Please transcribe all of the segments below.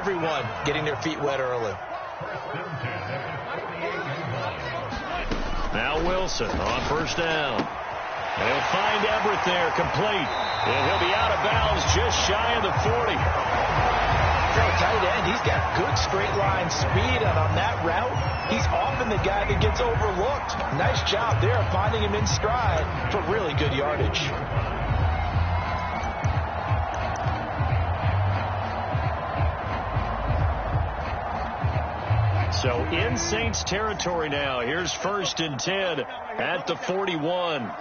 everyone getting their feet wet early. Now Wilson on first down. They'll find Everett there, complete. And he'll be out of bounds just shy of the 40. For a tight end, he's got good straight line speed, and on that route, he's often the guy that gets overlooked. Nice job there finding him in stride for really good yardage. So in Saints territory now. Here's 1st and 10 at the 41.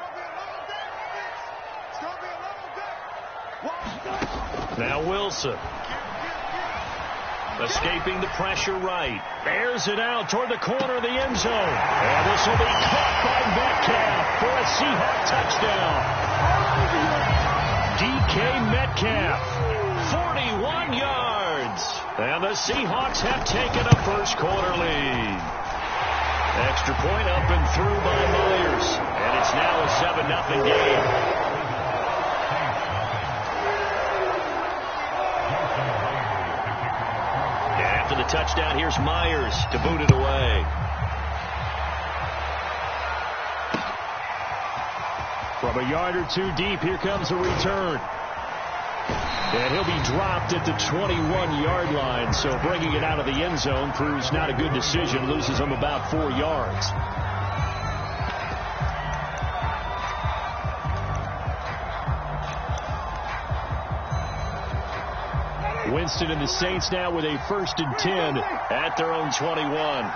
Now Wilson. Escaping the pressure right. Airs it out toward the corner of the end zone. And this will be caught by Metcalf for a Seahawk touchdown. DK Metcalf, 41 yards. And the Seahawks have taken a first-quarter lead. Extra point up and through by Myers. And it's now a 7-0 game. After the touchdown, here's Myers to boot it away. From a yard or two deep, here comes a return. And he'll be dropped at the 21-yard line, so bringing it out of the end zone proves not a good decision. Loses him about 4 yards. Winston and the Saints now with a 1st and 10 at their own 21.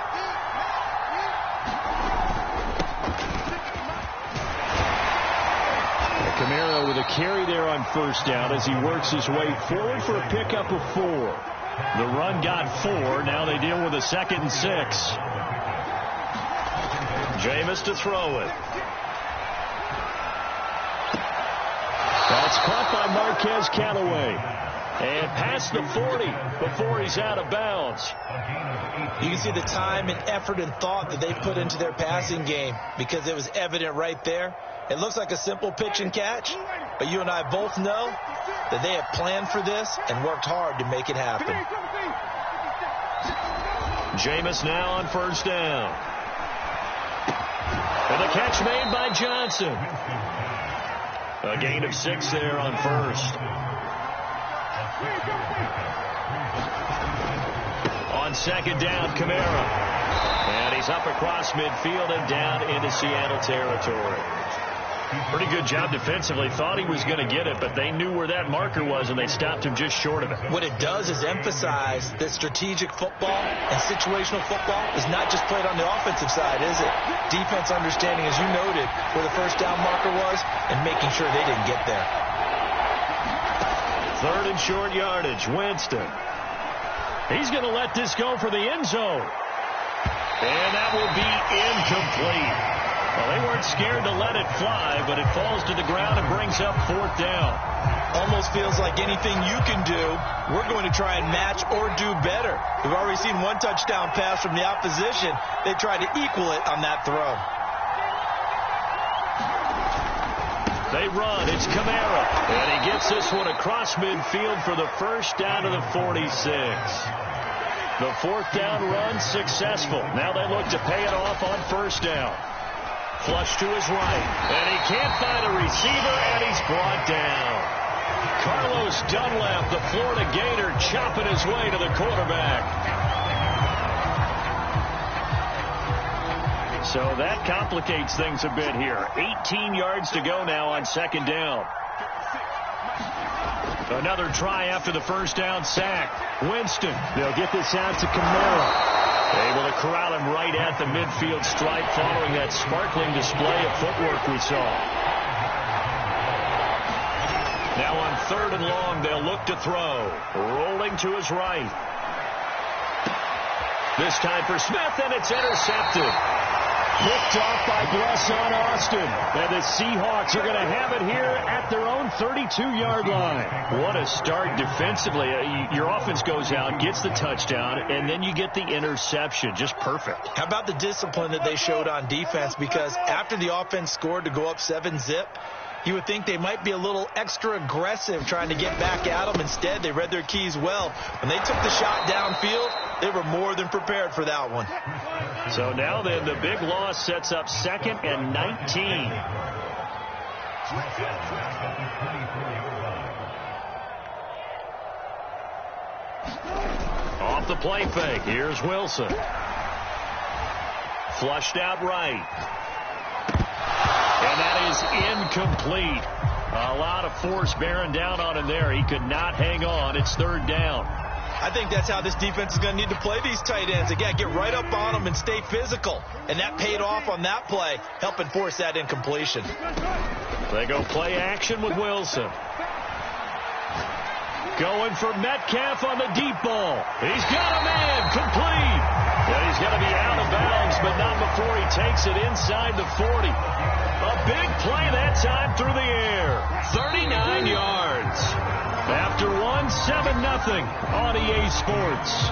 Kamara with a carry there on first down as he works his way forward for a pickup of 4. The run got 4. Now they deal with a 2nd and 6. Jameis to throw it. That's caught by Marquez Callaway. And past the 40 before he's out of bounds. You can see the time and effort and thought that they put into their passing game because it was evident right there. It looks like a simple pitch and catch, but you and I both know that they have planned for this and worked hard to make it happen. Jameis now on first down. And the catch made by Johnson. A gain of 6 there on first. On second down, Kamara. And he's up across midfield and down into Seattle territory. Pretty good job defensively. Thought he was going to get it, but they knew where that marker was, and they stopped him just short of it. What it does is emphasize that strategic football and situational football is not just played on the offensive side, is it? Defense understanding, as you noted, where the first down marker was and making sure they didn't get there. 3rd and short yardage. Winston. He's going to let this go for the end zone. And that will be incomplete. Well, they weren't scared to let it fly, but it falls to the ground and brings up 4th down. Almost feels like anything you can do, we're going to try and match or do better. We've already seen 1 touchdown pass from the opposition. They tried to equal it on that throw. They run. It's Kamara. And he gets this one across midfield for the first down to the 46. The 4th down run successful. Now they look to pay it off on first down. Flush to his right. And he can't find a receiver, and he's brought down. Carlos Dunlap, the Florida Gator, chopping his way to the quarterback. So that complicates things a bit here. 18 yards to go now on second down. Another try after the first down sack. Winston. They'll get this out to Kamara. Able to corral him right at the midfield stripe following that sparkling display of footwork we saw. Now on 3rd and long, they'll look to throw. Rolling to his right. This time for Smith, and it's intercepted. Picked off by Bresson Austin. And the Seahawks are going to have it here at their own 32-yard line. What a start defensively. Your offense goes out, gets the touchdown, and then you get the interception. Just perfect. How about the discipline that they showed on defense? Because after the offense scored to go up 7-zip, You would think they might be a little extra aggressive trying to get back at them. Instead, they read their keys well. When they took the shot downfield, they were more than prepared for that one. So now then, the big loss sets up 2nd and 19. Off the play fake. Here's Wilson. Flushed out right. And that is incomplete. A lot of force bearing down on him there. He could not hang on. It's 3rd down. I think that's how this defense is going to need to play these tight ends. Again, get right up on them and stay physical. And that paid off on that play, helping force that incompletion. They go play action with Wilson. Going for Metcalf on the deep ball. He's got a man, complete. And he's going to be out of bounds, but not before he takes it inside the 40. A big play that time through the air. 39 yards. After 7-0 on EA Sports.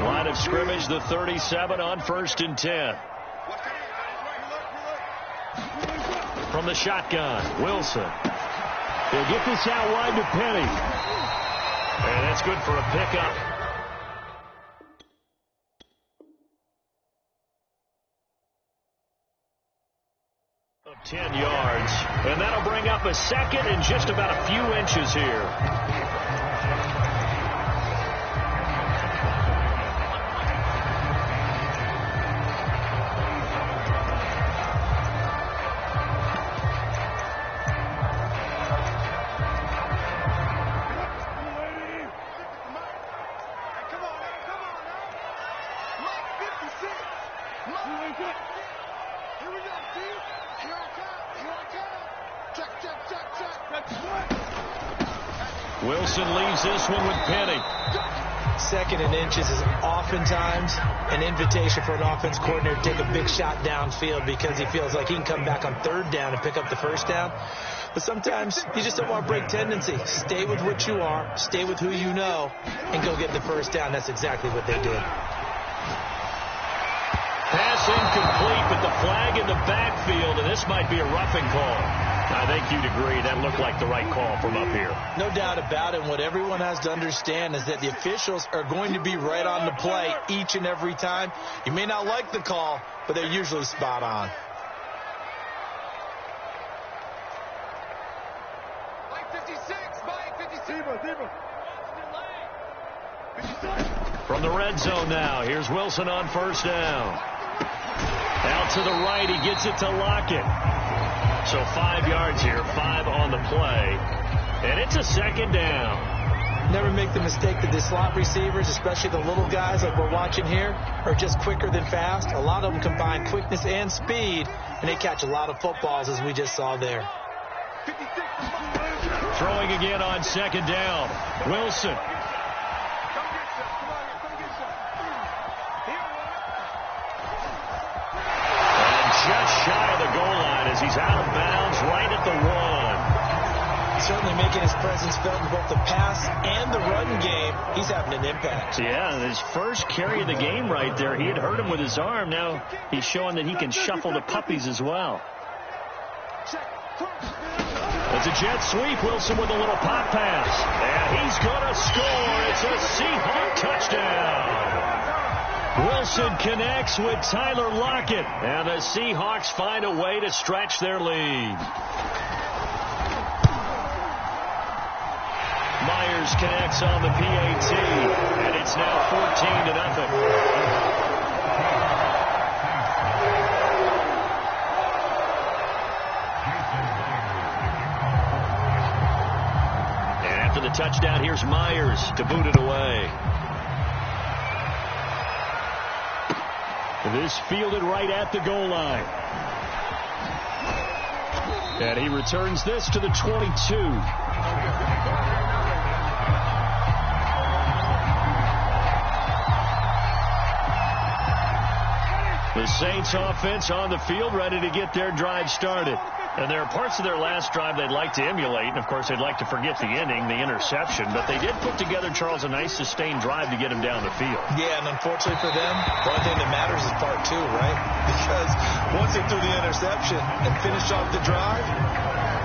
Line of scrimmage, the 37 on 1st and 10. From the shotgun, Wilson. They'll get this out wide to Penny. And that's good for a pickup. Of 10 yards. And that'll bring up a 2nd and just about a few inches here. Wilson leaves this one with Penny. 2nd and inches is oftentimes an invitation for an offense coordinator to take a big shot downfield because he feels like he can come back on 3rd down and pick up the 1st down. But sometimes you just don't want to break tendency. Stay with what you are, stay with who you know, and go get the 1st down. That's exactly what they did. Pass incomplete, but the flag in the backfield, and this might be a roughing call. I think you'd agree that looked like the right call from up here. No doubt about it. What everyone has to understand is that the officials are going to be right on the play each and every time. You may not like the call, but they're usually spot on. From the red zone now, here's Wilson on 1st down. Out to the right, he gets it to Lockett. So 5 yards here, 5 on the play. And it's a 2nd down. Never make the mistake that the slot receivers, especially the little guys like we're watching here, are just quicker than fast. A lot of them combine quickness and speed, and they catch a lot of footballs, as we just saw there. Throwing again on 2nd down. Wilson. Just shy of the goal line as he's out of bounds right at the 1. Certainly making his presence felt in both the pass and the run game. He's having an impact. Yeah, his first carry of the game right there. He had hurt him with his arm. Now he's showing that he can shuffle the puppies as well. It's a jet sweep. Wilson with a little pop pass. And he's going to score. It's a Seahawk touchdown. Wilson connects with Tyler Lockett, and the Seahawks find a way to stretch their lead. Myers connects on the PAT, and it's now 14-0. And after the touchdown, here's Myers to boot it away. This fielded right at the goal line. And he returns this to the 22. The Saints offense on the field, ready to get their drive started. And there are parts of their last drive they'd like to emulate. And, of course, they'd like to forget the inning, the interception. But they did put together, Charles, a nice sustained drive to get him down the field. Yeah, and unfortunately for them, the only thing that matters is part two, right? Because once they threw the interception and finished off the drive,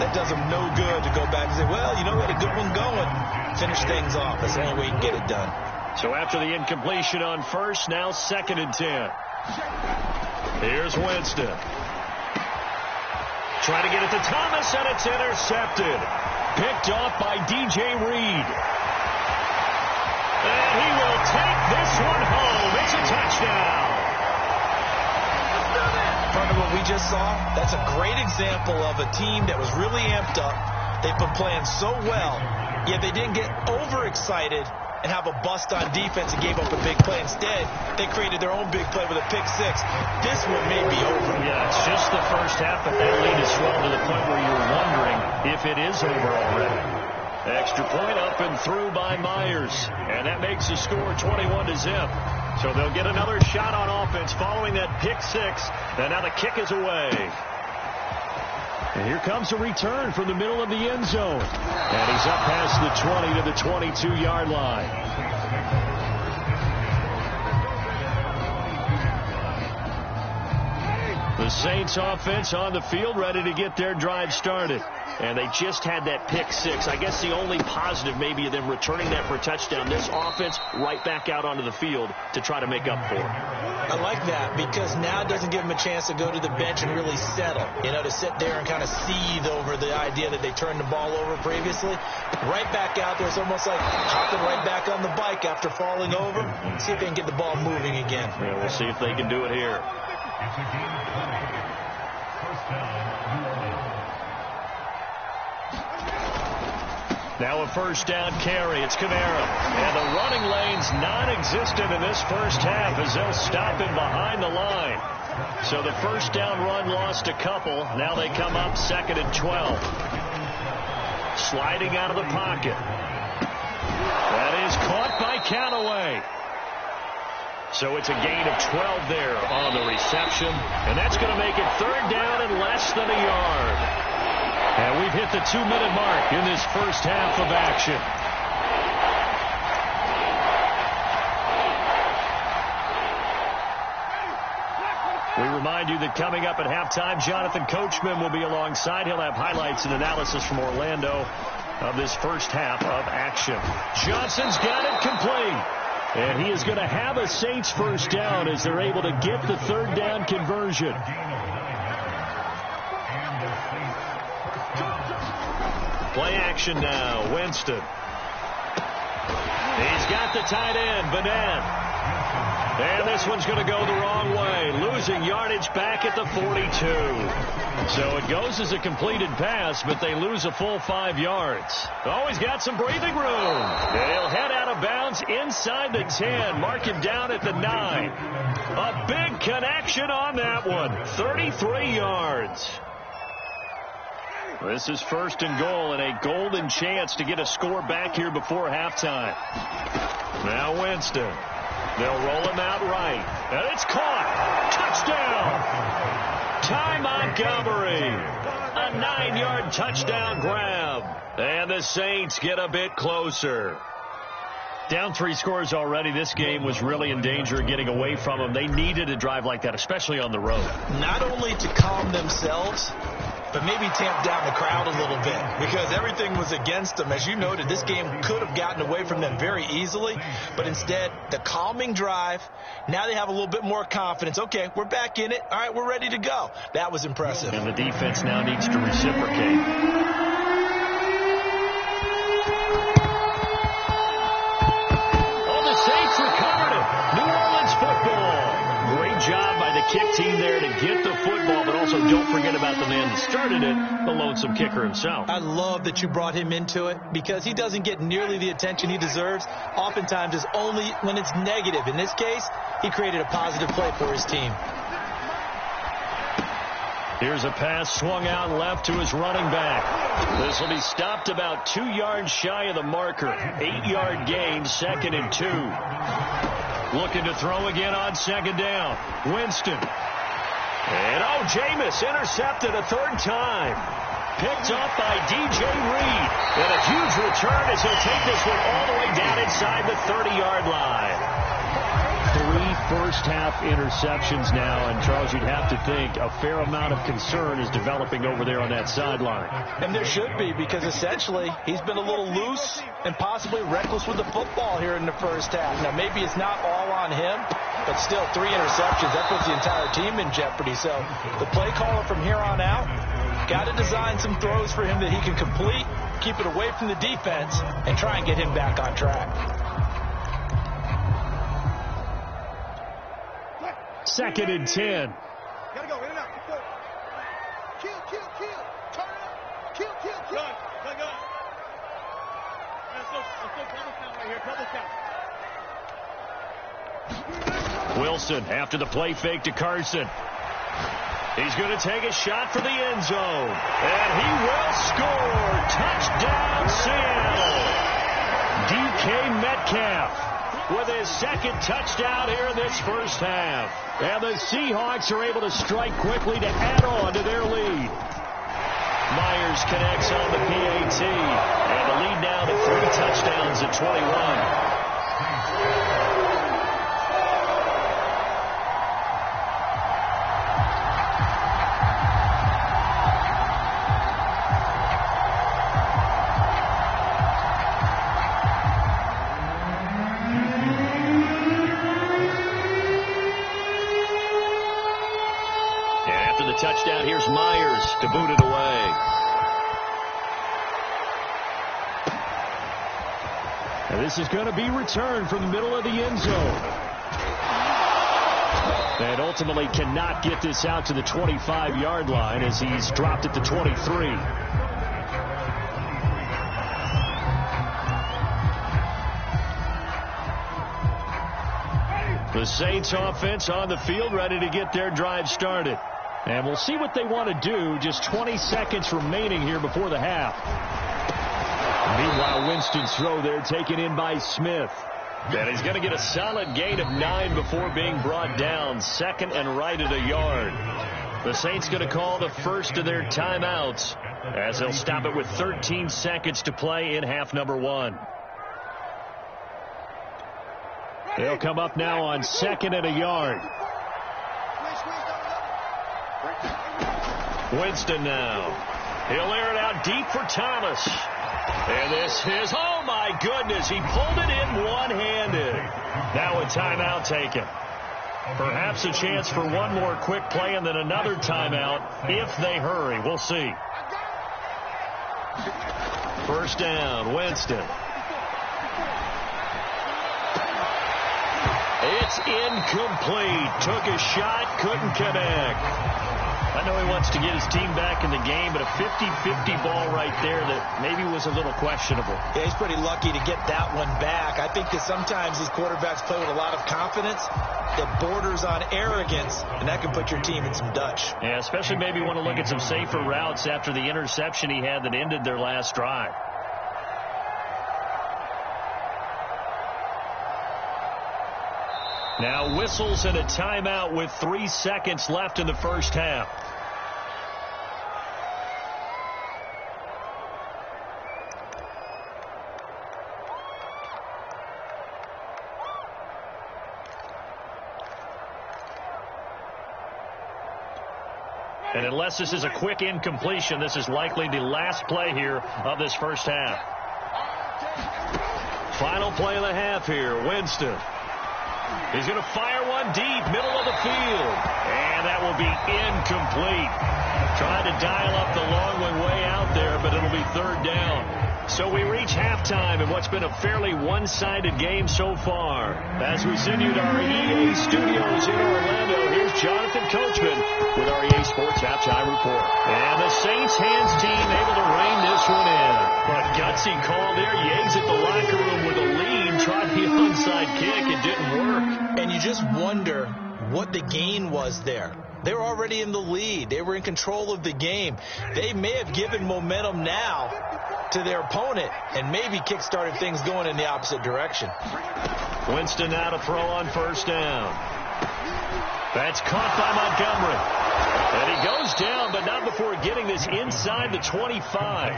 that does them no good to go back and say, well, you know, we had a good one going. Finish things off. That's the only way you can get it done. So after the incompletion on first, now 2nd and 10. Here's Winston. Trying to get it to Thomas, and it's intercepted. Picked off by DJ Reed. And he will take this one home. It's a touchdown. Part of what we just saw, that's a great example of a team that was really amped up. They've been playing so well, yet they didn't get overexcited and have a bust on defense and gave up a big play. Instead, they created their own big play with a pick six. This one may be over. Yeah, it's just the first half, but that lead is swelled to the point where you're wondering if it is over already. Extra point up and through by Myers, and that makes the score 21-0. So they'll get another shot on offense following that pick six, and now the kick is away. And here comes a return from the middle of the end zone. And he's up past the 20 to the 22-yard line. The Saints offense on the field ready to get their drive started. And they just had that pick six. I guess the only positive maybe of them returning that for a touchdown. This offense right back out onto the field to try to make up for it. I like that because now it doesn't give them a chance to go to the bench and really settle. You know, to sit there and kind of seethe over the idea that they turned the ball over previously. Right back out there. It's almost like hopping right back on the bike after falling over. See if they can get the ball moving again. Yeah, we'll see if they can do it here. Now a first down carry. It's Kamara. And the running lane's non-existent in this first half as they'll stop him behind the line. So the first down run lost a couple. Now they come up 2nd and 12. Sliding out of the pocket. That is caught by Callaway. So it's a gain of 12 there on the reception. And that's going to make it 3rd down and less than a yard. And we've hit the 2-minute mark in this first half of action. We remind you that coming up at halftime, Jonathan Coachman will be alongside. He'll have highlights and analysis from Orlando of this first half of action. Johnson's got it complete. And he is going to have a Saints first down as they're able to get the 3rd down conversion. Play action now. Winston. He's got the tight end, Bennett. And this one's going to go the wrong way. Losing yardage back at the 42. So it goes as a completed pass, but they lose a full 5 yards. Oh, he's got some breathing room. And he'll head out of bounds inside the 10. Mark him down at the 9. A big connection on that one. 33 yards. This is 1st and goal and a golden chance to get a score back here before halftime. Now Winston. They'll roll him out right. And it's caught. Touchdown. Ty Montgomery. A 9-yard touchdown grab. And the Saints get a bit closer. Down 3 scores already. This game was really in danger of getting away from them. They needed a drive like that, especially on the road. Not only to calm themselves, but maybe tamp down the crowd a little bit because everything was against them. As you noted, this game could have gotten away from them very easily, but instead, the calming drive, now they have a little bit more confidence. Okay, we're back in it. All right, we're ready to go. That was impressive. And the defense now needs to reciprocate. Oh, the Saints recovered it. New Orleans football. Great job by the kick team there to get the football, but also don't forget about the man that started it, the lonesome kicker himself. I love that you brought him into it because he doesn't get nearly the attention he deserves. Oftentimes it's only when it's negative. In this case, he created a positive play for his team. Here's a pass swung out left to his running back. This will be stopped about 2 yards shy of the marker. 8-yard gain, 2nd and 2. Looking to throw again on 2nd down. Winston. And, Jameis intercepted a third time. Picked up by D.J. Reed. And a huge return as he'll take this one all the way down inside the 30-yard line. 3 first-half interceptions now, and Charles, you'd have to think a fair amount of concern is developing over there on that sideline. And there should be, because essentially he's been a little loose and possibly reckless with the football here in the first half. Now, maybe it's not all on him, but still 3 interceptions. That puts the entire team in jeopardy. So the play caller from here on out got to design some throws for him that he can complete, keep it away from the defense, and try and get him back on track. 2nd and 10. Gotta go, in and out. Kill. Turn it up. Kill. Gun. Let's go double count right here. Double count. Wilson after the play fake to Carson. He's going to take a shot for the end zone. And he will score. Touchdown, Seattle. DK Metcalf with his 2nd touchdown here in this first half. And the Seahawks are able to strike quickly to add on to their lead. Myers connects on the PAT. And the lead now to 3 touchdowns at 21. Touchdown, here's Myers to boot it away. And this is going to be returned from the middle of the end zone. And ultimately cannot get this out to the 25-yard line as he's dropped at the 23. The Saints offense on the field ready to get their drive started. And we'll see what they want to do. Just 20 seconds remaining here before the half. Meanwhile, Winston's throw there taken in by Smith. And he's going to get a solid gain of 9 before being brought down. 2nd and right at a yard. The Saints going to call the first of their timeouts as they'll stop it with 13 seconds to play in half number 1. They'll come up now on 2nd and a yard. Winston now. He'll air it out deep for Thomas. And this is, oh my goodness, he pulled it in one-handed. Now a timeout taken. Perhaps a chance for one more quick play and then another timeout if they hurry. We'll see. First down, Winston. It's incomplete. Took a shot, couldn't connect. I know he wants to get his team back in the game, but a 50-50 ball right there that maybe was a little questionable. Yeah, he's pretty lucky to get that one back. I think that sometimes these quarterbacks play with a lot of confidence that borders on arrogance, and that can put your team in some Dutch. Yeah, especially maybe want to look at some safer routes after the interception he had that ended their last drive. Now whistles and a timeout with 3 seconds left in the first half. And unless this is a quick incompletion, this is likely the last play here of this first half. Final play of the half here, Winston. He's going to fire one deep, middle of the field. And that will be incomplete. Trying to dial up the long one way out there, but it'll be 3rd down. So we reach halftime in what's been a fairly one-sided game so far. As we send you to our EA studios in Orlando, here's Jonathan Coachman with our EA Sports Halftime Report. And the Saints hands team able to rein this one in. But gutsy call there. Yates at the locker room with a lead. Tried the onside kick. It didn't work. And you just wonder what the gain was there. They were already in the lead. They were in control of the game. They may have given momentum now to their opponent and maybe kick-started things going in the opposite direction. Winston now to throw on first down. That's caught by Montgomery. And he goes down, but not before getting this inside the 25.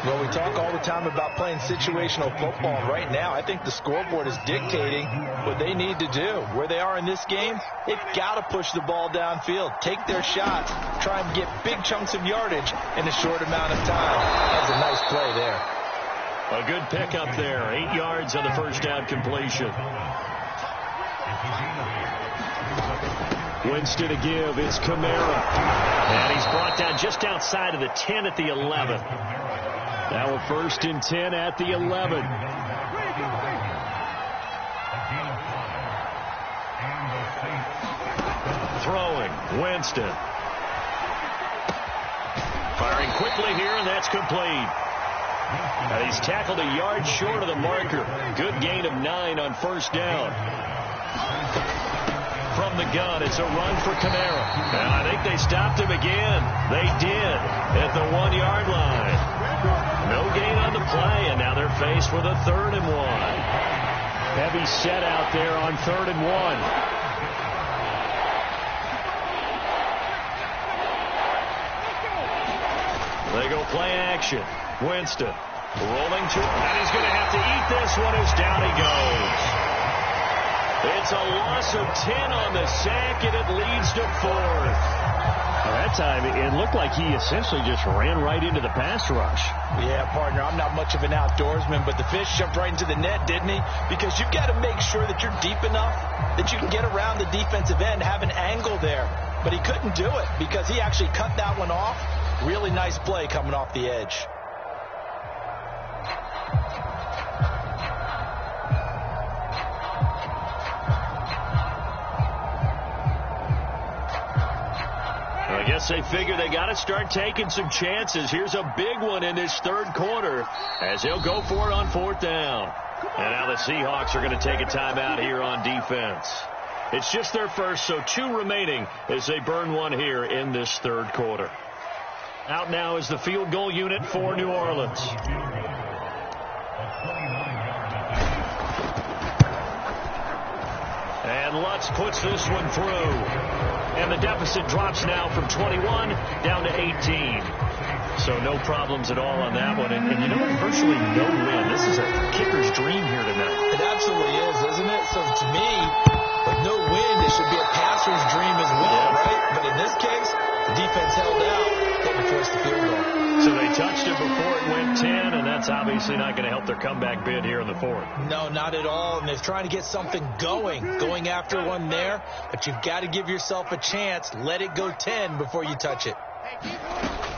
Well, we talk all the time about playing situational football. Right now, I think the scoreboard is dictating what they need to do. Where they are in this game, they've got to push the ball downfield, take their shots, try and get big chunks of yardage in a short amount of time. That's a nice play there. A good pickup there. 8 yards on the first down completion. Winston to give. It's Kamara. And he's brought down just outside of the 10 at the 11. Now a 1st and 10 at the 11. Throwing. Winston. Firing quickly here, and that's complete. And he's tackled a yard short of the marker. Good gain of 9 on first down. From the gun, it's a run for Kamara. And I think they stopped him again. They did at the 1-yard line. No gain on the play, and now they're faced with a 3rd and 1. Heavy set out there on 3rd and 1. They go play action. Winston rolling to, and he's going to have to eat this one as down he goes. It's a loss of 10 on the sack, and it leads to 4th. That time, it looked like he essentially just ran right into the pass rush. Yeah, partner, I'm not much of an outdoorsman, but the fish jumped right into the net, didn't he? Because you've got to make sure that you're deep enough that you can get around the defensive end, have an angle there. But he couldn't do it because he actually cut that one off. Really nice play coming off the edge. I guess they figure they got to start taking some chances. Here's a big one in this 3rd quarter as they'll go for it on 4th down. And now the Seahawks are going to take a timeout here on defense. It's just their first, so 2 remaining as they burn one here in this 3rd quarter. Out now is the field goal unit for New Orleans. And Lutz puts this one through. And the deficit drops now from 21 down to 18. So no problems at all on that one. And you know, virtually no wind. This is a kicker's dream here tonight. It absolutely is, isn't it? So to me, with no wind, it should be a passer's dream as well, right? But in this case, the defense held out. They had to force the field goal. So they touched it before it went 10, and that's obviously not going to help their comeback bid here in the 4th. No, not at all. And they're trying to get something going after one there. But you've got to give yourself a chance. Let it go 10 before you touch it.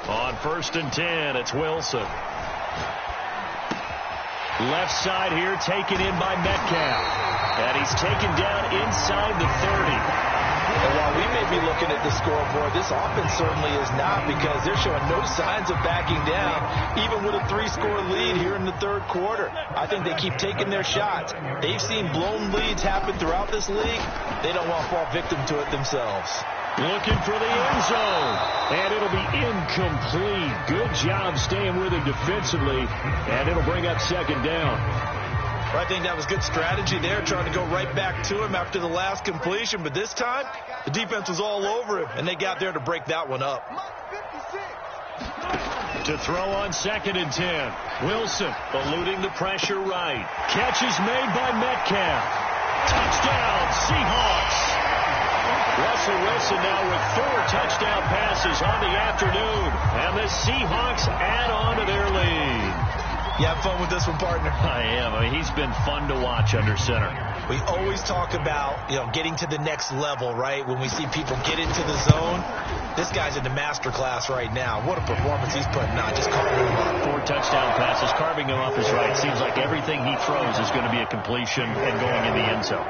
On 1st and 10, it's Wilson. Left side here, taken in by Metcalf. And he's taken down inside the 30. And while we may be looking at the scoreboard, this offense certainly is not, because they're showing no signs of backing down, even with a 3-score lead here in the 3rd quarter. I think they keep taking their shots. They've seen blown leads happen throughout this league. They don't want to fall victim to it themselves. Looking for the end zone, and it'll be incomplete. Good job staying with him defensively, and it'll bring up 2nd down. I think that was good strategy there, trying to go right back to him after the last completion. But this time, the defense was all over him, and they got there to break that one up. To throw on 2nd and 10. Wilson eluding the pressure right. Catch is made by Metcalf. Touchdown, Seahawks. Russell Wilson now with 4 touchdown passes on the afternoon. And the Seahawks add on to their lead. You have fun with this one, partner? I am. I mean, he's been fun to watch under center. We always talk about, getting to the next level, right? When we see people get into the zone, this guy's in the master class right now. What a performance he's putting on, just carving him up. 4 touchdown passes, carving him up is right. Seems like everything he throws is going to be a completion and going in the end zone.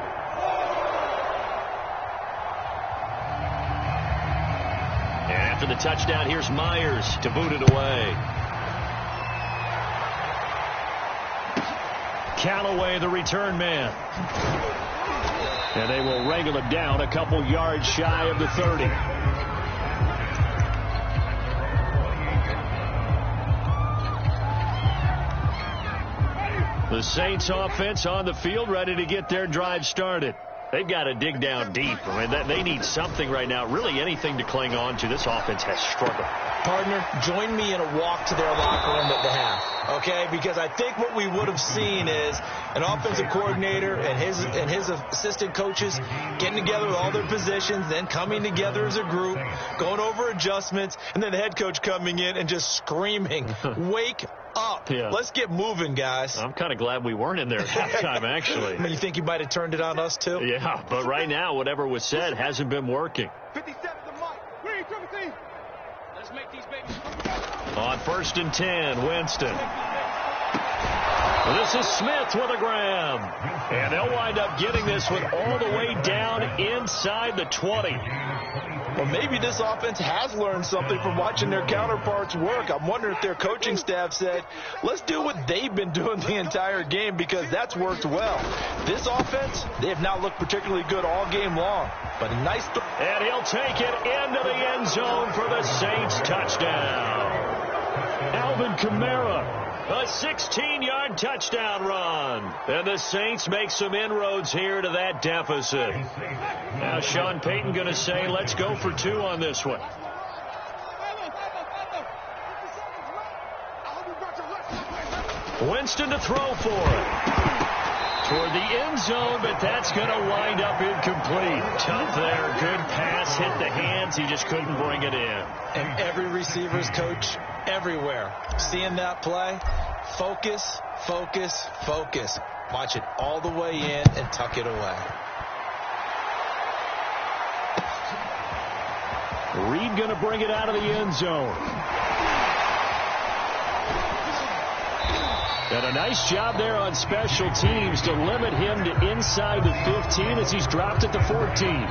And after the touchdown, here's Myers to boot it away. Callaway, the return man. And they will wrangle him down a couple yards shy of the 30. The Saints offense on the field, ready to get their drive started. They've got to dig down deep. I mean, they need something right now, really anything to cling on to. This offense has struggled. Partner, join me in a walk to their locker room at the half, okay? Because I think what we would have seen is an offensive coordinator and his assistant coaches getting together with all their positions, then coming together as a group, going over adjustments, and then the head coach coming in and just screaming, wake up. Yeah. Let's get moving, guys. I'm kind of glad we weren't in there at halftime, actually. I mean, you think you might have turned it on us, too? Yeah, but right now, whatever was said hasn't been working. 57 to Mike. Where are you coming to? Let's make these babies. On 1st and 10, Winston. This is Smith with a grab. And they'll wind up getting this one all the way down inside the 20. Well, maybe this offense has learned something from watching their counterparts work. I'm wondering if their coaching staff said, let's do what they've been doing the entire game, because that's worked well. This offense, they have not looked particularly good all game long. But a nice throw. And he'll take it into the end zone for the Saints touchdown. Alvin Kamara. A 16-yard touchdown run. And the Saints make some inroads here to that deficit. Now Sean Payton going to say, let's go for 2 on this one. Winston to throw for it. Toward the end zone, but that's going to wind up incomplete. Tough there. Good pass. Hit the hands. He just couldn't bring it in. And every receiver's coach everywhere seeing that play. Focus, focus, focus. Watch it all the way in and tuck it away. Reed going to bring it out of the end zone. And a nice job there on special teams to limit him to inside the 15 as he's dropped at the 14.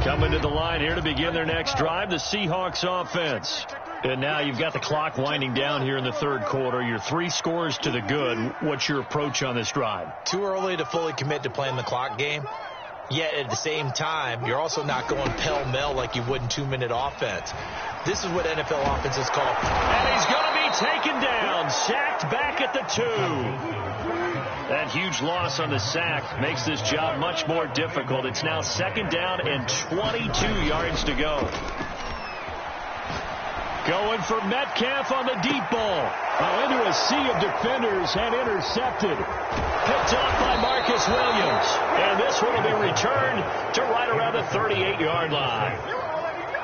Coming to the line here to begin their next drive, the Seahawks offense. And now you've got the clock winding down here in the third quarter. You're 3 scores to the good. What's your approach on this drive? Too early to fully commit to playing the clock game. Yet at the same time, you're also not going pell-mell like you would in 2-minute offense. This is what NFL offenses call. And he's going to be taken down, sacked back at the 2. That huge loss on the sack makes this job much more difficult. It's now 2nd down and 22 yards to go. Going for Metcalf on the deep ball. Into a sea of defenders and intercepted. Picked off by Marcus Williams. And this one will be returned to right around the 38-yard line.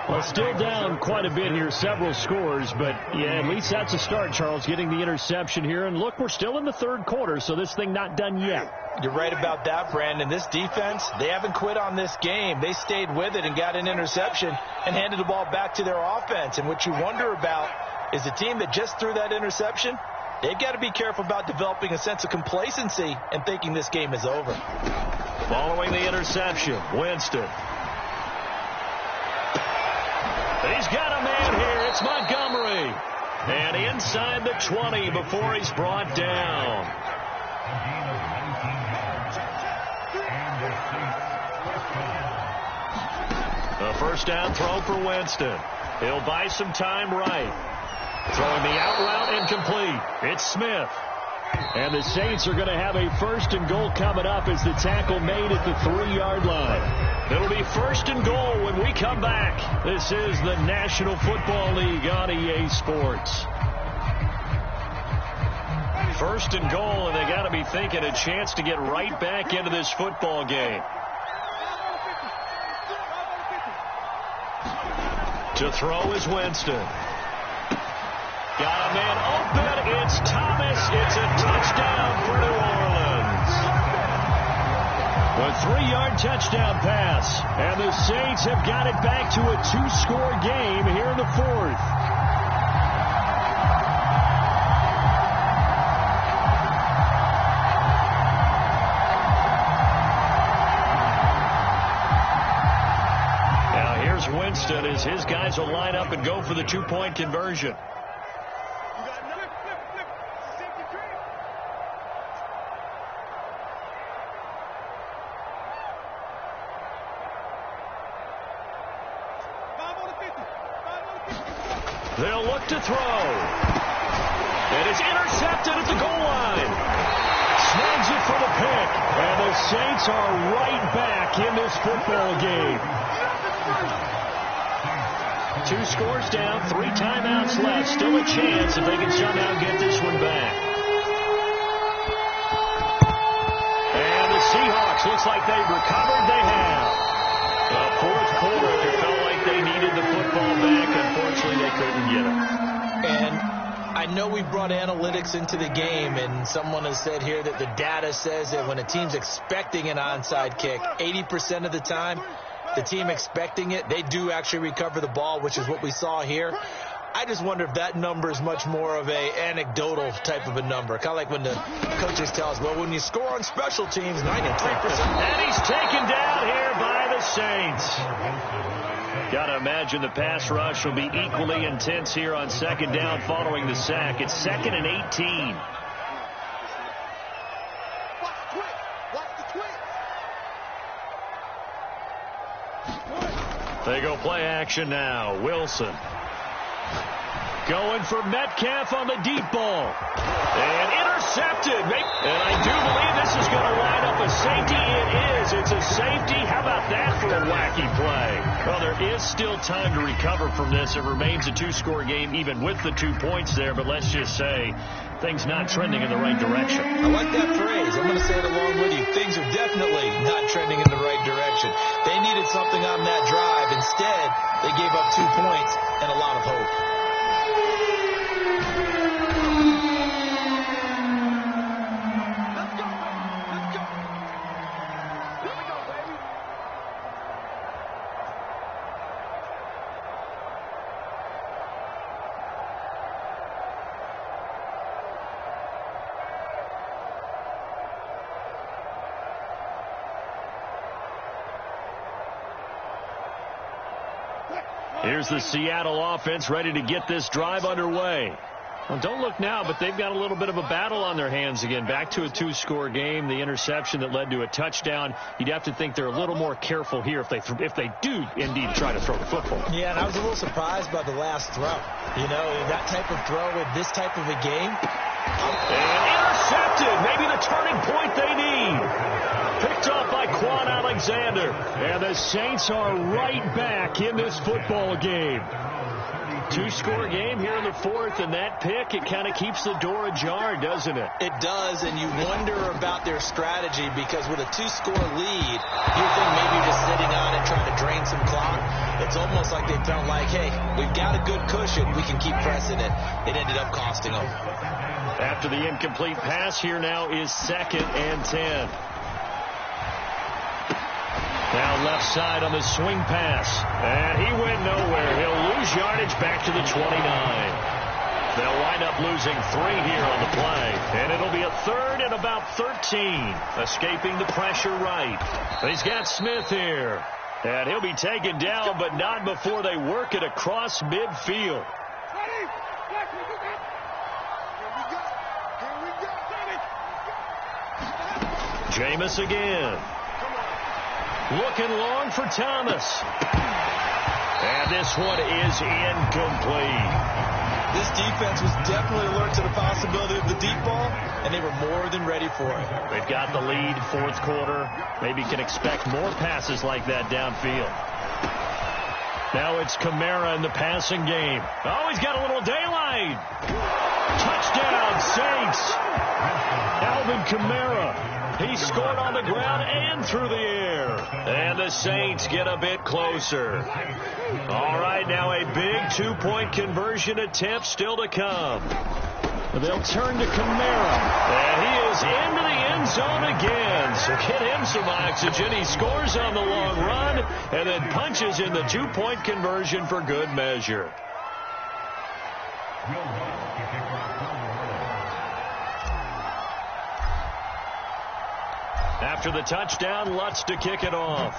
Well, still down quite a bit here, several scores, but yeah, at least that's a start, Charles, getting the interception here. And look, we're still in the third quarter, so this thing not done yet. You're right about that, Brandon. This defense, they haven't quit on this game. They stayed with it and got an interception and handed the ball back to their offense. And what you wonder about is the team that just threw that interception, they've got to be careful about developing a sense of complacency and thinking this game is over. Following the interception, Winston. He's got a man here. It's Montgomery. And inside the 20 before he's brought down. A first down throw for Winston. He'll buy some time right. Throwing the out route incomplete. It's Smith. And the Saints are going to have a 1st and goal coming up as the tackle made at the 3-yard line. It'll be 1st and goal when we come back. This is the National Football League on EA Sports. 1st and goal, and they got to be thinking a chance to get right back into this football game. To throw is Winston. Got a man open. It's Thomas. It's a touchdown for New Orleans. A 3-yard touchdown pass. And the Saints have got it back to a 2-score game here in the 4th. Now here's Winston as his guys will line up and go for the 2-point conversion. They'll look to throw. It is intercepted at the goal line. snags it for the pick. And the Saints are right back in this football game. 2 scores down, 3 timeouts left. Still a chance if they can somehow get this one back. And the Seahawks, looks like they've recovered. They have. Fourth quarter, it felt like they needed the football back. Unfortunately, they couldn't get it. And I know we brought analytics into the game, and someone has said here that the data says that when a team's expecting an onside kick, 80% of the time, the team expecting it, they do actually recover the ball, which is what we saw here. I just wonder if that number is much more of a anecdotal type of a number. Kind of like when the coaches tell us, well, when you score on special teams, 93%. And he's taken down here by the Saints. Got to imagine the pass rush will be equally intense here on second down following the sack. It's 2nd and 18. They go play action now. Wilson going for Metcalf on the deep ball. And intercepted. And I do believe this is going to line up a safety. It is. It's a safety. How about that for a wacky play? Well, there is still time to recover from this. It remains a 2-score game even with the 2 points there. But let's just say things not trending in the right direction. I like that phrase. I'm going to say it along with you. Things are definitely not trending in the right direction. They needed something on that drive. Instead, they gave up 2 points and a lot of hope. Here's the Seattle offense ready to get this drive underway. Well, don't look now, but they've got a little bit of a battle on their hands again. Back to a 2-score game. The interception that led to a touchdown. You'd have to think they're a little more careful here if they do indeed try to throw the football. Yeah, and I was a little surprised by the last throw. You know, that type of throw in this type of a game. And intercepted. Maybe the turning point they need. Picked off by Quan Alexander. And the Saints are right back in this football game. 2-score game here in the 4th, and that pick, it kind of keeps the door ajar, doesn't it? It does, and you wonder about their strategy because with a 2-score lead, you think maybe you're just sitting on and trying to drain some clock. It's almost like they felt like, hey, we've got a good cushion. We can keep pressing it. It ended up costing them. After the incomplete pass, here now is 2nd and 10. Now left side on the swing pass. And he went nowhere. He'll lose yardage back to the 29. They'll wind up losing 3 here on the play. And it'll be a 3rd and about 13. Escaping the pressure right. He's got Smith here. And he'll be taken down, but not before they work it across midfield. Jameis again. Looking long for Thomas. And this one is incomplete. This defense was definitely alert to the possibility of the deep ball, and they were more than ready for it. They've got the lead, 4th quarter. Maybe can expect more passes like that downfield. Now it's Kamara in the passing game. Oh, he's got a little daylight. Touchdown, Saints. Alvin Kamara. He scored on the ground and through the air. And the Saints get a bit closer. All right, now a big 2-point conversion attempt still to come. They'll turn to Kamara. And he is into the end zone again. So get him some oxygen. He scores on the long run and then punches in the 2-point conversion for good measure. After the touchdown, Lutz to kick it off.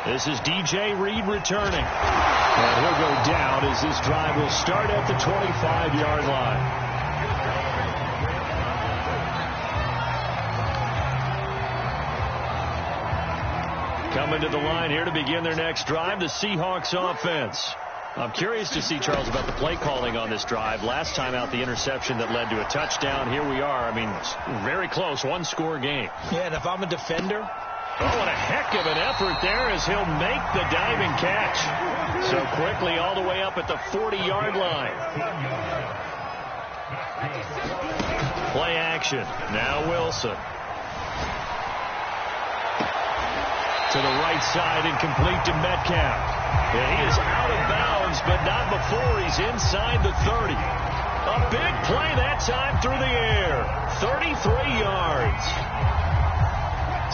This is DJ Reed returning. And he'll go down as this drive will start at the 25-yard line. Coming to the line here to begin their next drive, the Seahawks offense. I'm curious to see, Charles, about the play calling on this drive. Last time out, the interception that led to a touchdown. Here we are. I mean, very close, one-score game. Yeah, and if I'm a defender... Oh, what a heck of an effort there as he'll make the diving catch. So quickly all the way up at the 40-yard line. Play action. Now Wilson. To the right side, incomplete to Metcalf. And he is out of bounds, but not before he's inside the 30. A big play that time through the air. 33 yards.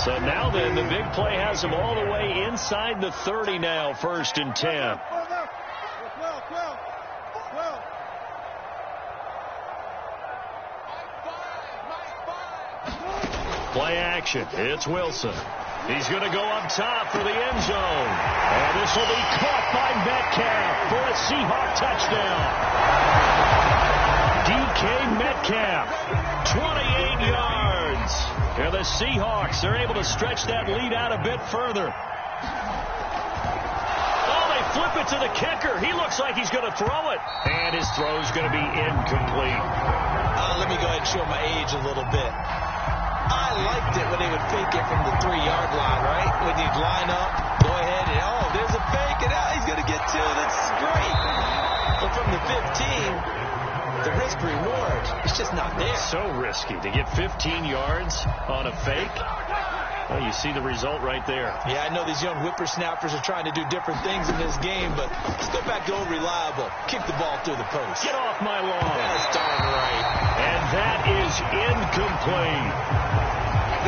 So now then, the big play has him all the way inside the 30 now, 1st and 10. Play action. It's Wilson. He's going to go up top for the end zone. And this will be caught by Metcalf for a Seahawk touchdown. DK Metcalf, 28 yards. And the Seahawks are able to stretch that lead out a bit further. Oh, they flip it to the kicker. He looks like he's going to throw it. And his throw's going to be incomplete. Let me go ahead and show my age a little bit. I liked it when they would fake it from the 3-yard line, right? When you'd line up, go ahead, and oh, there's a fake, and now he's going to get 2. That's great. But from the 15... the risk reward, it's just not there. So risky to get 15 yards on a fake. Well, you see the result right there. Yeah, I know these young whippersnappers are trying to do different things in this game, but let's go back to old reliable. Kick the ball through the post. Get off my lawn. That's darn right. And that is incomplete.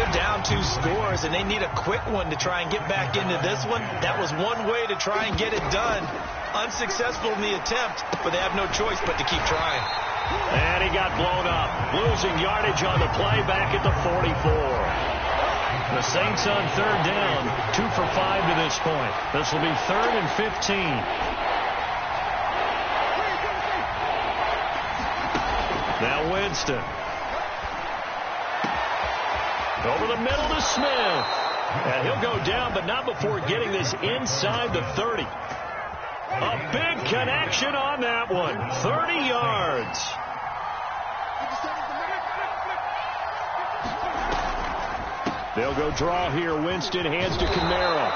They're down 2 scores, and they need a quick one to try and get back into this one. That was one way to try and get it done. Unsuccessful in the attempt, but they have no choice but to keep trying. And he got blown up, losing yardage on the play back at the 44. The Saints on 3rd down, 2 for 5 to this point. This will be 3rd and 15. Now Winston. Over the middle to Smith. And he'll go down, but not before getting this inside the 30. A big connection on that one. 30 yards. They'll go draw here. Winston hands to Kamara.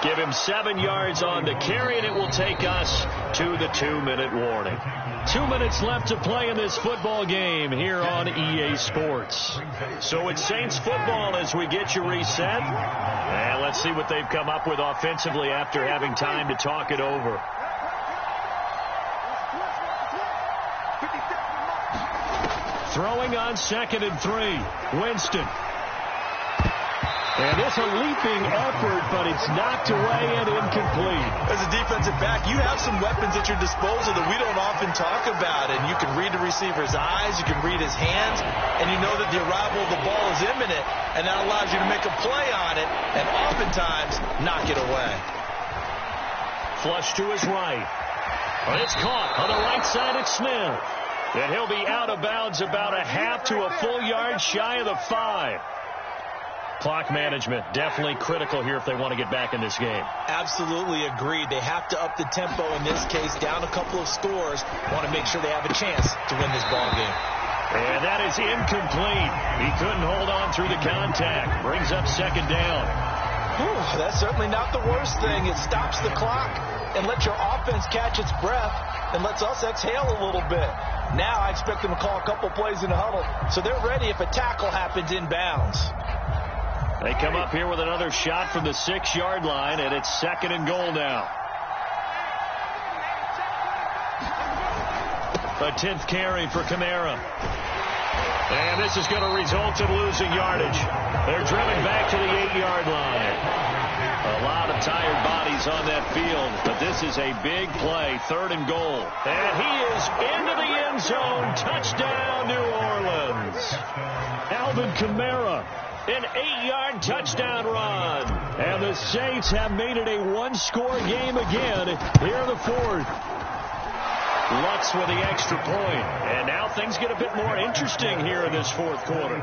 Give him 7 yards on the carry, and it will take us to the 2-minute warning. 2 minutes left to play in this football game here on EA Sports. So it's Saints football as we get you reset. And let's see what they've come up with offensively after having time to talk it over. Throwing on 2nd and 3. Winston. And it's a leaping effort, but it's knocked away and incomplete. As a defensive back, you have some weapons at your disposal that we don't often talk about. And you can read the receiver's eyes, you can read his hands, and you know that the arrival of the ball is imminent, and that allows you to make a play on it and oftentimes knock it away. Flush to his right. But it's caught on the right side of Smith. And he'll be out of bounds about a half to a full yard shy of the 5. Clock management definitely critical here if they want to get back in this game. Absolutely agreed. They have to up the tempo in this case, down a couple of scores. Want to make sure they have a chance to win this ball game. And that is incomplete. He couldn't hold on through the contact. Brings up 2nd down. Whew, that's certainly not the worst thing. It stops the clock and lets your offense catch its breath and lets us exhale a little bit. Now I expect them to call a couple plays in the huddle so they're ready if a tackle happens inbounds. They come up here with another shot from the 6-yard line, and it's 2nd and goal now. A 10th carry for Kamara. And this is going to result in losing yardage. They're driven back to the 8-yard line. A lot of tired bodies on that field, but this is a big play, 3rd and goal. And he is into the end zone. Touchdown, New Orleans. Alvin Kamara. An 8-yard touchdown run. And the Saints have made it a 1-score game again here in the 4th. Lutz with the extra point. And now things get a bit more interesting here in this 4th quarter.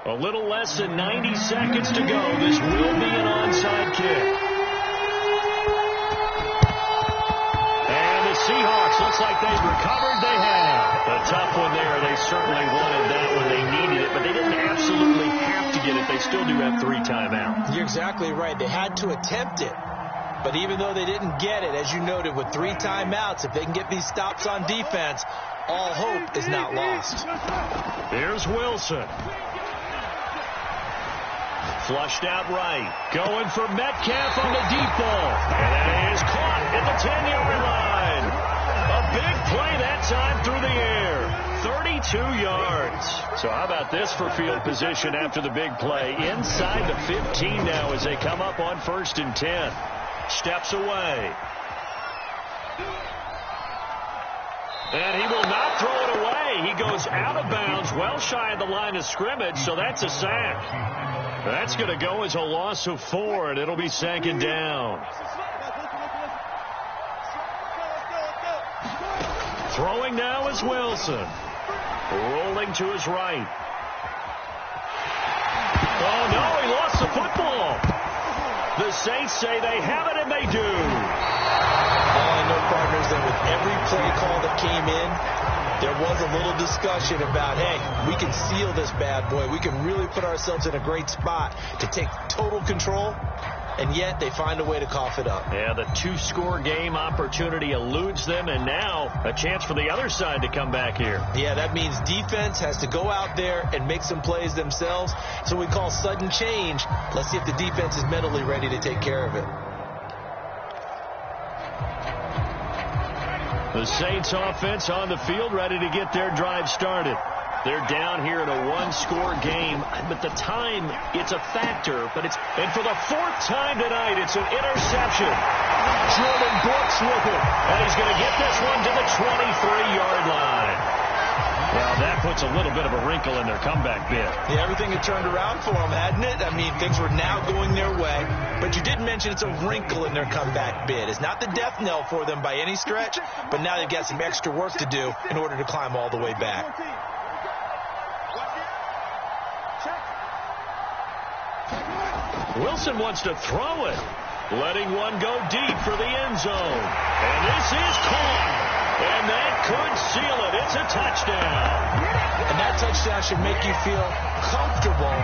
A little less than 90 seconds to go. This will be an onside kick. A tough one there. They certainly wanted that when they needed it, but they didn't absolutely have to get it. They still do have 3 timeouts. You're exactly right. They had to attempt it. But even though they didn't get it, as you noted, with 3 timeouts, if they can get these stops on defense, all hope is not lost. Here's Wilson. Flushed out right. Going for Metcalf on the deep ball. And that is caught at the 10-yard line. A big play that time through the air. 32 yards. So how about this for field position after the big play? Inside the 15 now as they come up on 1st and 10. Steps away. And he will not throw it away. He goes out of bounds, well shy of the line of scrimmage, so that's a sack. That's going to go as a loss of 4, and it'll be 2nd down. Throwing now is Wilson. Rolling to his right. Oh, no, he lost the football. The Saints say they have it, and they do. All I know, partners, that with every play call that came in, there was a little discussion about, hey, we can seal this bad boy. We can really put ourselves in a great spot to take total control, and yet they find a way to cough it up. Yeah, the 2-score game opportunity eludes them, and now a chance for the other side to come back here. Yeah, that means defense has to go out there and make some plays themselves. So we call sudden change. Let's see if the defense is mentally ready to take care of it. The Saints offense on the field, ready to get their drive started. They're down here in a 1-score game, but the time, it's a factor. And for the 4th time tonight, it's an interception. Jordan Brooks with it, and he's going to get this one to the 23-yard line. Well, that puts a little bit of a wrinkle in their comeback bid. Yeah, everything had turned around for them, hadn't it? I mean, things were now going their way. But you did mention it's a wrinkle in their comeback bid. It's not the death knell for them by any stretch, but now they've got some extra work to do in order to climb all the way back. Wilson wants to throw it. Letting one go deep for the end zone. And this is caught. And that could seal it. It's a touchdown. And that touchdown should make you feel comfortable.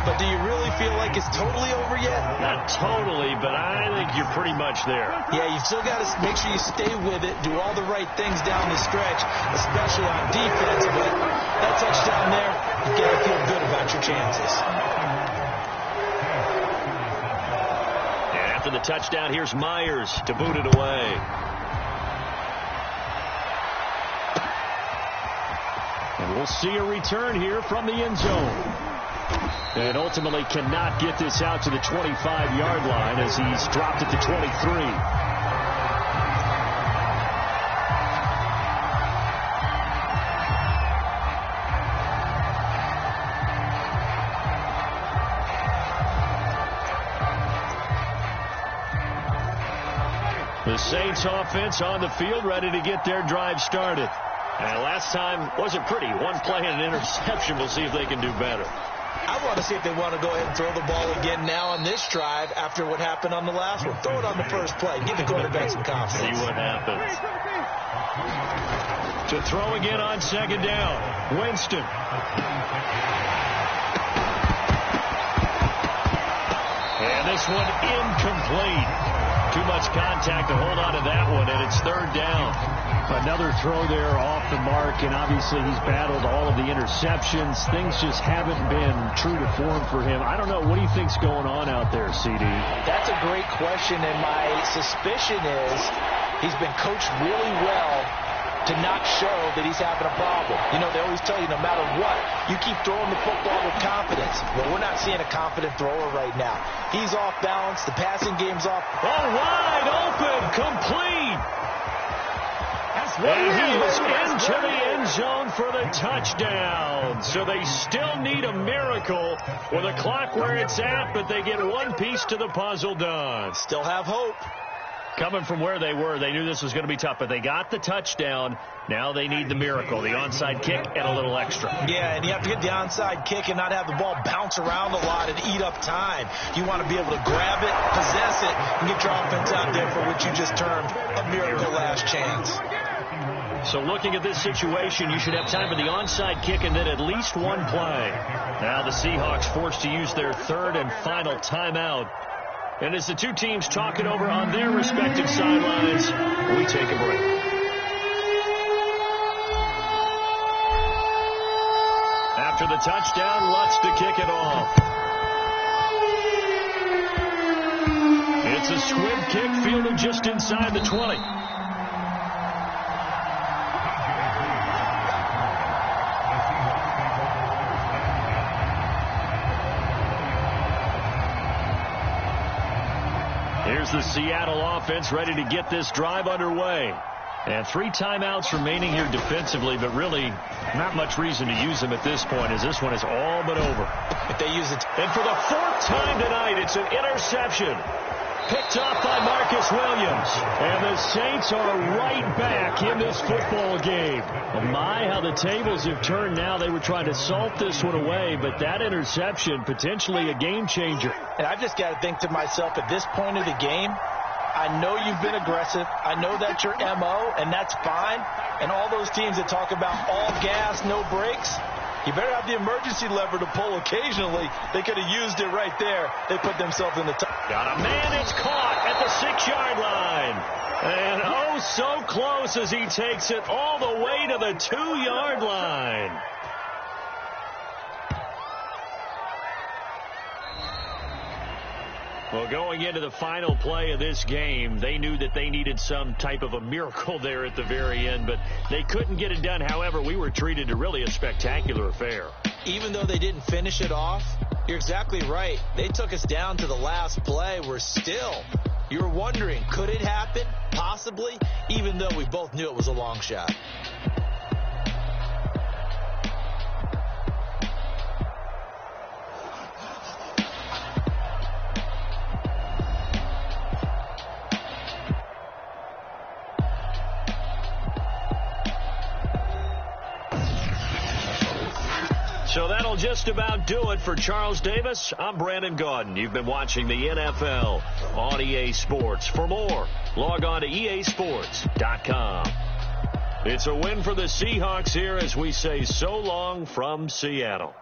But do you really feel like it's totally over yet? Not totally, but I think you're pretty much there. Yeah, you've still got to make sure you stay with it, do all the right things down the stretch, especially on defense. But that touchdown there, you've got to feel good about your chances. And after the touchdown, here's Myers to boot it away. And we'll see a return here from the end zone. And ultimately cannot get this out to the 25-yard line as he's dropped at the 23. The Saints offense on the field ready to get their drive started. And last time wasn't pretty. One play and an interception. We'll see if they can do better. I want to see if they want to go ahead and throw the ball again now on this drive after what happened on the last one. Throw it on the first play. Give the quarterback some confidence. See what happens. To throw again on 2nd down. Winston. And this one incomplete. Too much contact to hold on to that one, and it's 3rd down. Another throw there off the mark, and obviously he's battled all of the interceptions. Things just haven't been true to form for him. I don't know. What do you think's going on out there, CD? That's a great question, and my suspicion is he's been coached really well to not show that he's having a problem. You know, they always tell you no matter what, you keep throwing the football with confidence. Well, we're not seeing a confident thrower right now. He's off balance. The passing game's off. Oh, wide open, complete. And he is into the end zone for the touchdown. So they still need a miracle with the clock where it's at, but they get one piece to the puzzle done. Still have hope. Coming from where they were, they knew this was going to be tough, but they got the touchdown. Now they need the miracle, the onside kick and a little extra. Yeah, and you have to get the onside kick and not have the ball bounce around a lot and eat up time. You want to be able to grab it, possess it, and get your offense out there for what you just termed a miracle last chance. So looking at this situation, you should have time for the onside kick and then at least one play. Now the Seahawks forced to use their third and final timeout. And as the two teams talk it over on their respective sidelines, we take a break. After the touchdown, Lutz to kick it off. It's a squib kick fielded just inside the 20. Here's the Seattle offense ready to get this drive underway. And 3 timeouts remaining here defensively, but really not much reason to use them at this point as this one is all but over. If they use it. And for the 4th time tonight, it's an interception. Picked off by Marcus Williams. And the Saints are right back in this football game. And my, how the tables have turned now. They were trying to salt this one away, but that interception, potentially a game changer. And I've just got to think to myself, at this point of the game, I know you've been aggressive. I know that's your MO, and that's fine. And all those teams that talk about all gas, no brakes, you better have the emergency lever to pull occasionally. They could have used it right there. They put themselves in the top. Got a man, it's caught at the 6-yard line. And oh, so close as he takes it all the way to the 2-yard line. Well, going into the final play of this game, they knew that they needed some type of a miracle there at the very end, but they couldn't get it done. However, we were treated to really a spectacular affair. Even though they didn't finish it off, you're exactly right. They took us down to the last play. You're wondering, could it happen? Possibly, even though we both knew it was a long shot. So that'll just about do it for Charles Davis. I'm Brandon Gaudin. You've been watching the NFL on EA Sports. For more, log on to easports.com. It's a win for the Seahawks here as we say so long from Seattle.